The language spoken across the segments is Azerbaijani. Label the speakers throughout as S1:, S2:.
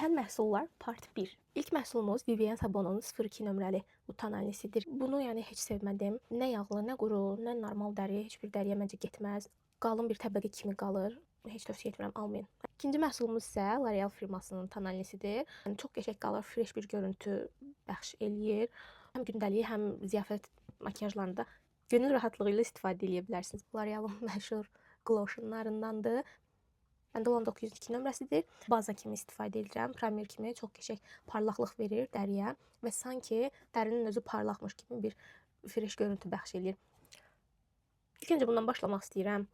S1: Gərəkən məhsullar part 1. İlk məhsulumuz Vivien Sabonun 02 nömrəli bu tonalisidir. Bunu yəni heç sevmədim. Nə yağlı, nə quru, nə normal dəri, heç bir dəriyə məncə getməz. Qalın bir təbəqə kimi qalır. Heç tövsiyə etmirəm, almayın. İkinci məhsulumuz isə L'Oreal firmasının tonalisidir. Yəni çox qəşəng qalır, fresh bir görüntü bəxş eləyir. Həm gündəlik, həm ziyafət makiyajlarında gönül rahatlığı ilə istifadə edə bilərsiniz. L'Oreal'ın məşhur gloşunlarındandır. Məndə olan 902 nömrəsidir. Baza kimi istifadə edirəm. Primer kimi çox qəşəng parlaqlıq verir dəriyə və sanki dərinin özü parlaqmış kimi bir fresh görüntü bəxş eləyir. İlk öncə bundan başlamaq istəyirəm.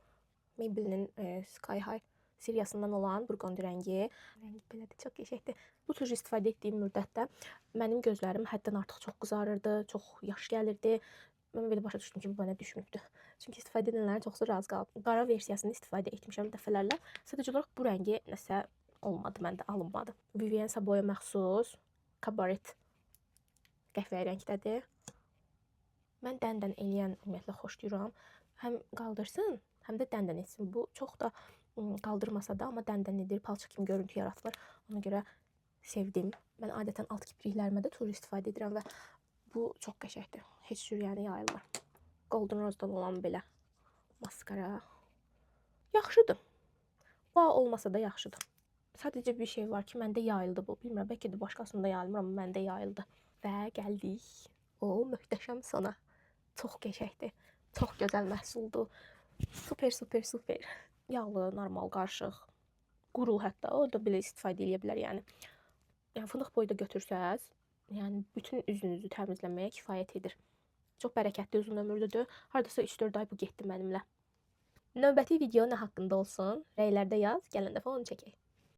S1: Maybelline Sky High seriyasından olan burqundy rəngi. Rəngi belədir, çox qəşəngdir. Bu tuj istifadə etdiyim müddətdə mənim gözlərim həddən artıq çox qızarırdı, çox yaş gəlirdi. Mən belə başa düşdüm ki, bu mənə düşmübdür. Çünki istifadə edənlərin çoxsu razı qalıb. Qara versiyasını istifadə etmişəm dəfələrlə. Sadəcə olaraq bu rəngi nəsə olmadı, məndə alınmadı. Vivien Saboya məxsus Cabaret qəhvəyi rəngdədir. Mən dən-dən eləyən ümumiyyətlə xoşlayıram. Həm qaldırsın, həm də dən-dən etsin. Bu çox da qaldırmasa da, amma dən-dən edir, palçıq kimi görüntü yaratılır. Ona görə sevdim. Mən adətən alt kipriklərimə də tuj istifadə edirəm və bu çox qəşəngdir. Heç cür yəni yayılmır. Golden Rose'dan olan belə maskara. Yaxşıdır. Bu olmasa da yaxşıdır. Sadəcə bir şey var ki, məndə yayıldı bu. Bilmirəm, bəlkə də başqasında yayılmır, amma məndə yayıldı. Və gəldik o möhtəşəm sona. Çox qəşəngdir. Çox gözəl məhsuldur. Super, super, super. Yağlı, normal, qarışıq, quru hətta. O da belə istifadə edə bilər yəni. Yəni fındıq boyu da götürsəz, yəni bütün üzünüzü təmizləməyə kifayət edir. Çox bərəkətli, uzun ömürlüdür. Hardasa 3-4 ay bu getdi mənimlə. Növbəti video nə haqqında olsun? Rəylərdə yaz, gələn dəfə onu çəkək.